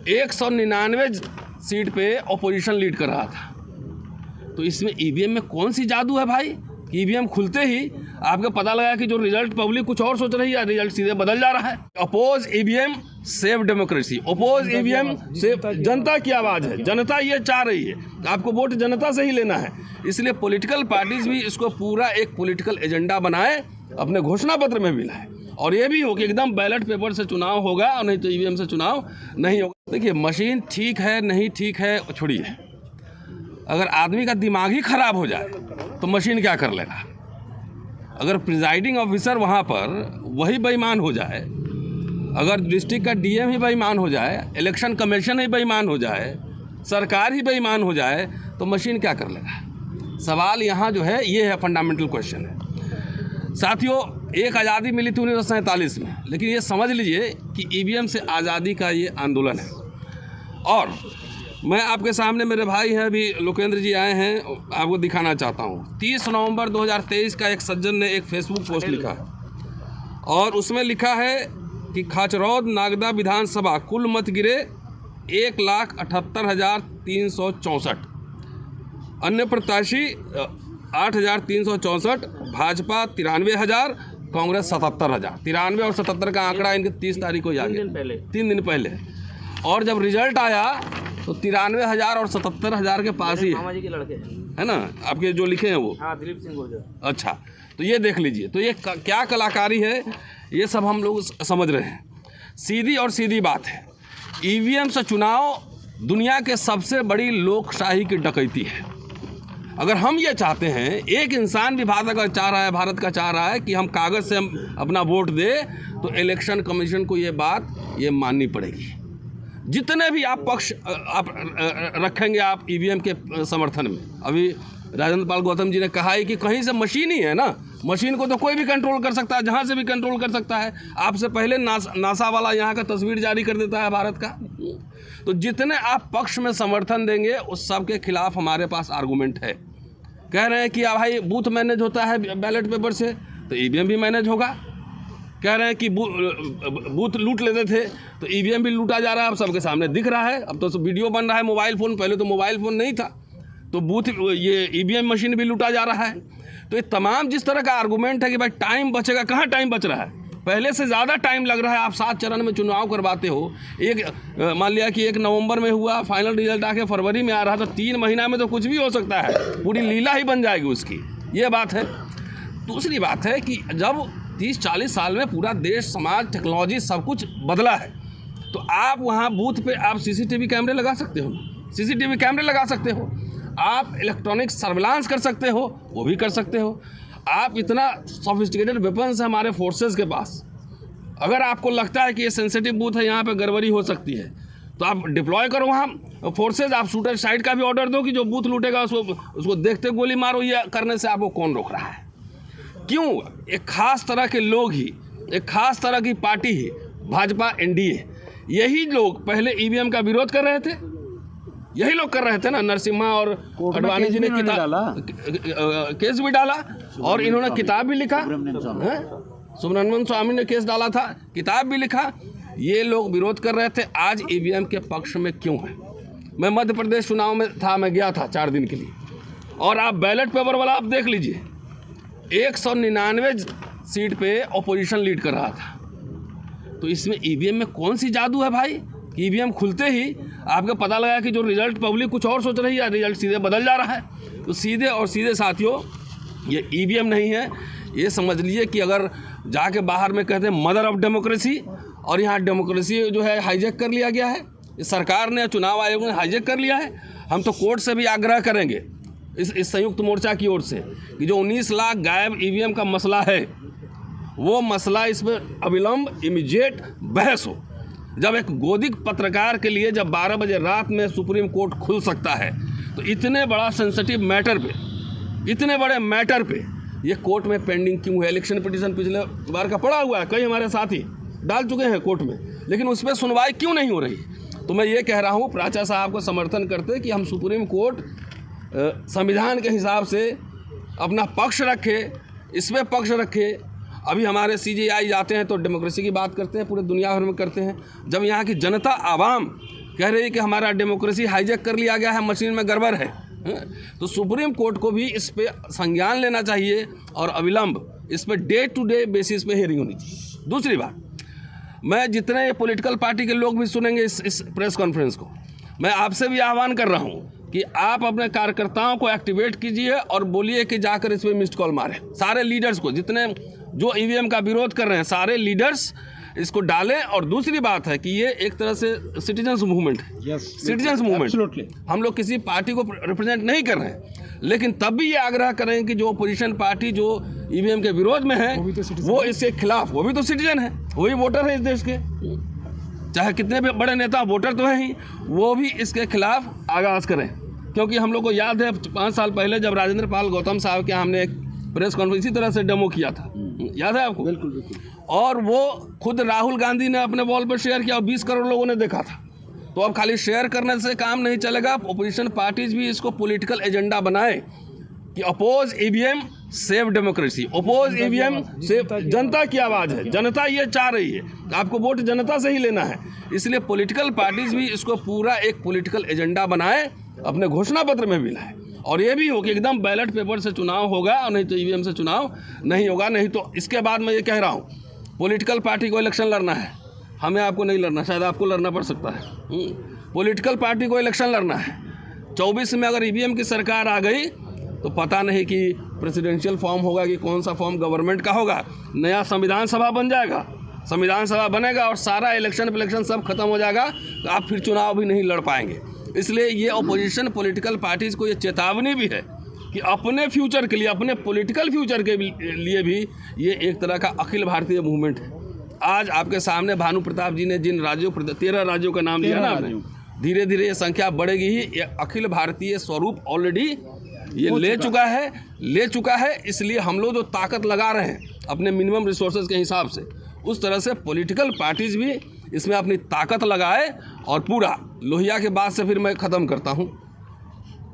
199 seat पे opposition lead कर रहा था। तो इसमें ईवीएम में कौन सी जादू है भाई? ईवीएम खुलते ही आपको पता लगा कि जो रिजल्ट पब्लिक कुछ और सोच रही है, रिजल्ट सीधे बदल जा रहा है। Oppose EVM save democracy, oppose EVM save, जनता की आवाज़ है, जनता ये चाह रही है, आपको वोट जनता से ही लेना है। इसलिए पॉलिटिकल पार्टीज भी इसको पूरा एक पॉलिटिकल एजेंडा बनाए, अपने घोषणा पत्र में भी लाए, और ये भी हो कि एकदम बैलेट पेपर से चुनाव होगा और नहीं तो ईवीएम से चुनाव नहीं होगा। देखिए, मशीन ठीक है नहीं ठीक है छोड़िए, अगर आदमी का दिमाग ही खराब हो जाए तो मशीन क्या कर लेगा? अगर प्रिजाइडिंग ऑफिसर वहाँ पर वही बेईमान हो जाए, अगर डिस्ट्रिक्ट का डीएम ही बेईमान हो जाए, इलेक्शन कमीशन ही बेईमान हो जाए, सरकार ही बेईमान हो जाए, तो मशीन क्या कर लेगा? सवाल यहाँ जो है ये है, फंडामेंटल क्वेश्चन है। साथियों, एक आज़ादी मिली थी 1947 में, लेकिन ये समझ लीजिए कि ईवीएम से आज़ादी का ये आंदोलन है। और मैं आपके सामने, मेरे भाई हैं अभी लोकेंद्र जी आए हैं, आपको दिखाना चाहता हूँ। 30 नवंबर 2023 का एक सज्जन ने एक फेसबुक पोस्ट लिखा है और उसमें लिखा है कि खाचरौद नागदा विधानसभा कुल मत गिरे 1,78,364, अन्य प्रत्याशी 8,364, भाजपा 93,000, कांग्रेस 77,000। 93 और 77 का आंकड़ा इनके 30 तारीख को आ गया, 3 दिन पहले। और जब रिजल्ट आया तो 93,000 और 77,000 के पास ही मामा जी के लड़के है ना, आपके जो लिखे हैं वो। हाँ, दिलीप सिंह गुर्जर। अच्छा, तो ये देख लीजिए, तो ये क्या कलाकारी है, ये सब हम लोग समझ रहे हैं। सीधी और सीधी बात है, ईवीएम से चुनाव दुनिया के सबसे बड़ी लोकशाही की डकैती है। अगर हम ये चाहते हैं, एक इंसान भी भारत का चाह रहा है, भारत का चाह रहा है कि हम कागज़ से हम अपना वोट दे, तो इलेक्शन कमीशन को ये बात ये माननी पड़ेगी। जितने भी आप पक्ष आप रखेंगे आप ईवीएम के समर्थन में, अभी राजेंद्र पाल गौतम जी ने कहा है कि कहीं से मशीन ही है ना, मशीन को तो कोई भी कंट्रोल कर सकता है, जहाँ से भी कंट्रोल कर सकता है। आपसे पहले नासा वाला यहाँ का तस्वीर जारी कर देता है भारत का। तो जितने आप पक्ष में समर्थन देंगे उस सब के खिलाफ हमारे पास आर्गूमेंट है। कह रहे हैं कि भाई बूथ मैनेज होता है बैलेट पेपर से, तो ईवीएम भी मैनेज होगा। कह रहे हैं कि बूथ लूट लेते थे, तो ईवीएम भी लूटा जा रहा है, अब सबके सामने दिख रहा है। अब तो वीडियो बन रहा है मोबाइल फ़ोन, पहले तो मोबाइल फ़ोन नहीं था, तो बूथ ये ईवीएम मशीन भी लूटा जा रहा है। तो ये तमाम जिस तरह का आर्गूमेंट है कि भाई टाइम बचेगा, कहाँ टाइम बच रहा है, पहले से ज़्यादा टाइम लग रहा है। आप 7 चरण में चुनाव करवाते हो, मान लिया कि 1 नवंबर में हुआ, फाइनल रिजल्ट आके फरवरी में आ रहा, तो 3 महीना में तो कुछ भी हो सकता है, पूरी लीला ही बन जाएगी उसकी, ये बात है। दूसरी बात है कि जब 30-40 साल में पूरा देश, समाज, टेक्नोलॉजी सब कुछ बदला है, तो आप वहाँ बूथ पे आप सीसीटीवी कैमरे लगा सकते हो, सीसीटीवी कैमरे लगा सकते हो, आप इलेक्ट्रॉनिक सर्विलांस कर सकते हो, वो भी कर सकते हो। आप इतना सोफिस्टिकेटेड वेपन्स है हमारे फोर्सेस के पास, अगर आपको लगता है कि ये सेंसिटिव बूथ है, यहाँ पे गड़बड़ी हो सकती है, तो आप डिप्लॉय करो वहाँ फोर्सेज। आप शूटर साइड का भी ऑर्डर दो कि जो बूथ लूटेगा उसको देखते गोली मारो। ये करने से आपको कौन रोक रहा है? क्यों? एक खास तरह के लोग ही, एक खास तरह की पार्टी ही, भाजपा एनडीए, यही लोग पहले ईवीएम का विरोध कर रहे थे, यही लोग कर रहे थे ना। नरसिम्हा और अडवाणी जी ने केस भी डाला और इन्होंने किताब भी लिखा, सुब्रमण्यम स्वामी ने केस डाला था, किताब भी लिखा। ये लोग विरोध कर रहे थे, आज ईवीएम के पक्ष में क्यों है? मैं मध्य प्रदेश चुनाव में था, मैं गया था 4 दिन के लिए, और आप बैलेट पेपर वाला आप देख लीजिए, 199 सीट पे ऑपोजिशन लीड कर रहा था। तो इसमें ईवीएम में कौन सी जादू है भाई? ईवीएम खुलते ही आपको पता लगा कि जो रिजल्ट पब्लिक कुछ और सोच रही है, रिजल्ट सीधे बदल जा रहा है। तो सीधे और सीधे साथियों, ये ईवीएम नहीं है, ये समझ लीजिए कि अगर जाके बाहर में कहते हैं मदर ऑफ डेमोक्रेसी, और यहाँ डेमोक्रेसी जो है हाईजैक कर लिया गया है, सरकार ने, चुनाव आयोग ने हाईजैक कर लिया है। हम तो कोर्ट से भी आग्रह करेंगे इस संयुक्त मोर्चा की ओर से कि जो 19 लाख गायब ईवीएम का मसला है, वो मसला इसमें अविलंब इमीडिएट बहस हो। जब एक गोदिक पत्रकार के लिए जब 12 बजे रात में सुप्रीम कोर्ट खुल सकता है, तो इतने बड़ा सेंसिटिव मैटर पे, इतने बड़े मैटर पे ये कोर्ट में पेंडिंग क्यों है? इलेक्शन पिटीशन पिछले बार का पड़ा हुआ है, कई हमारे साथी डाल चुके हैं कोर्ट में, लेकिन उस पर सुनवाई क्यों नहीं हो रही? तो मैं ये कह रहा हूँ, प्राचा साहब को समर्थन करते कि हम सुप्रीम कोर्ट संविधान के हिसाब से अपना पक्ष रखे, इसमें पक्ष रखे। अभी हमारे सीजेआई जाते हैं तो डेमोक्रेसी की बात करते हैं, पूरे दुनिया भर में करते हैं। जब यहाँ की जनता, आवाम कह रही है कि हमारा डेमोक्रेसी हाईजैक कर लिया गया है, मशीन में गड़बड़ है। तो सुप्रीम कोर्ट को भी इस पे संज्ञान लेना चाहिए और अविलंब इस पे डे टू डे बेसिस पे हियरिंग होनी चाहिए। दूसरी बात, मैं जितने पॉलिटिकल पार्टी के लोग भी सुनेंगे इस प्रेस कॉन्फ्रेंस को, मैं आपसे भी आह्वान कर रहा हूँ कि आप अपने कार्यकर्ताओं को एक्टिवेट कीजिए और बोलिए कि जाकर इस पर मिस्ड कॉल मारें। सारे लीडर्स को, जितने जो ईवीएम का विरोध कर रहे हैं, सारे लीडर्स इसको डालें। और दूसरी बात है कि ये एक तरह से सिटीजन्स मूवमेंट है, सिटीजन्स मूवमेंट। हम लोग किसी पार्टी को रिप्रेजेंट नहीं कर रहे हैं, लेकिन तब भी ये आग्रह करें कि जो अपोजिशन पार्टी जो ईवीएम के विरोध में है वो इसके खिलाफ, वो भी तो सिटीजन है, वही वोटर है इस देश के, चाहे कितने भी बड़े नेता वोटर तो हैं ही, वो भी इसके खिलाफ आगाज़ करें। क्योंकि हम लोग को याद है 5 साल पहले जब राजेंद्र पाल गौतम साहब के हमने एक प्रेस कॉन्फ्रेंस इसी तरह से डेमो किया था, याद है आपको? बिल्कुल बिल्कुल। और वो खुद राहुल गांधी ने अपने वॉल पर शेयर किया और 20 करोड़ लोगों ने देखा था। तो अब खाली शेयर करने से काम नहीं चलेगा, अपोजिशन पार्टीज भी इसको पॉलिटिकल एजेंडा बनाए कि oppose EVM save democracy, oppose EVM save. जनता की आवाज़ है, जनता ये चाह रही है, आपको वोट जनता से ही लेना है। इसलिए पॉलिटिकल पार्टीज भी इसको पूरा एक पॉलिटिकल एजेंडा बनाए, अपने घोषणा पत्र में भी लाए। और ये भी हो कि एकदम बैलेट पेपर से चुनाव होगा और नहीं तो ईवीएम से चुनाव नहीं होगा। नहीं तो इसके बाद मैं ये कह रहा हूँ, पॉलिटिकल पार्टी को इलेक्शन लड़ना है, हमें आपको नहीं लड़ना, शायद आपको लड़ना पड़ सकता है। पॉलिटिकल पार्टी को इलेक्शन लड़ना है। 24 में अगर ईवीएम की सरकार आ गई तो पता नहीं कि प्रेसिडेंशियल फॉर्म होगा कि कौन सा फॉर्म गवर्नमेंट का होगा, नया संविधान सभा बन जाएगा, संविधान सभा बनेगा और सारा इलेक्शन सब खत्म हो जाएगा, तो आप फिर चुनाव भी नहीं लड़ पाएंगे। इसलिए ये अपोजिशन पॉलिटिकल पार्टीज़ को ये चेतावनी भी है कि अपने फ्यूचर के लिए, अपने पॉलिटिकल फ्यूचर के लिए भी ये एक तरह का अखिल भारतीय मूवमेंट है। आज आपके सामने भानु प्रताप जी ने जिन राज्यों 13 राज्यों का नाम लिया ना आपने, धीरे धीरे ये संख्या बढ़ेगी ही। ये अखिल भारतीय स्वरूप ऑलरेडी ये ले चुका है। इसलिए हम लोग जो ताकत लगा रहे हैं अपने मिनिमम रिसोर्सेज के हिसाब से, उस तरह से पॉलिटिकल पार्टीज़ भी इसमें अपनी ताकत लगाए। और पूरा लोहिया के बाद से फिर मैं ख़त्म करता हूँ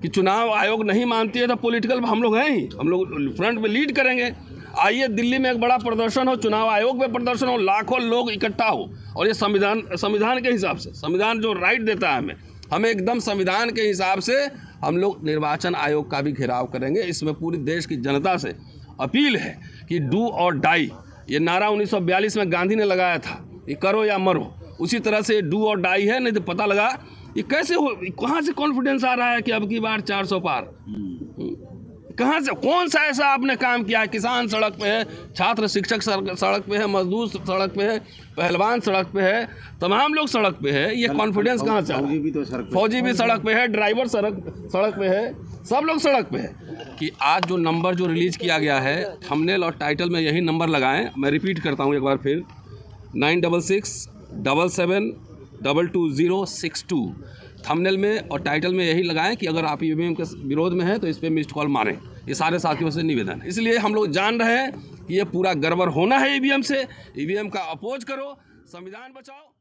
कि चुनाव आयोग नहीं मानती है तो पॉलिटिकल हम लोग हैं ही, हम लोग फ्रंट में लीड करेंगे। आइए दिल्ली में एक बड़ा प्रदर्शन हो, चुनाव आयोग में प्रदर्शन हो, लाखों लोग इकट्ठा हो, और ये संविधान के हिसाब से, संविधान जो राइट देता है हमें एकदम संविधान के हिसाब से हम लोग निर्वाचन आयोग का भी घेराव करेंगे। इसमें पूरी देश की जनता से अपील है कि डू और डाई, ये नारा 1942 में गांधी ने लगाया था, ये करो या मरो, उसी तरह से डू और डाई है। नहीं तो पता लगा ये कैसे हो, कहाँ से कॉन्फिडेंस आ रहा है कि अब की बार 400 पार, कहाँ से, कौन सा ऐसा आपने काम किया है? किसान सड़क पे है, छात्र शिक्षक सड़क पे है, मजदूर सड़क पे है, पहलवान सड़क पे है, तमाम लोग सड़क पे है। ये कॉन्फिडेंस कहाँ से? फौजी भी सड़क पे है, ड्राइवर सड़क पे है, सब लोग सड़क पे है। कि आज जो नंबर जो रिलीज किया गया है, थंबनेल और टाइटल में यही नंबर लगाएं। मैं रिपीट करता हूँ एक बार फिर, 9667722062। थंबनेल में और टाइटल में यही लगाएं कि अगर आप ईवीएम के विरोध में हैं तो इस पर मिस्ड कॉल मारें। ये सारे साथियों से निवेदन है। इसलिए हम लोग जान रहे हैं कि ये पूरा गड़बड़ होना है ईवीएम से। ईवीएम का अपोज करो, संविधान बचाओ।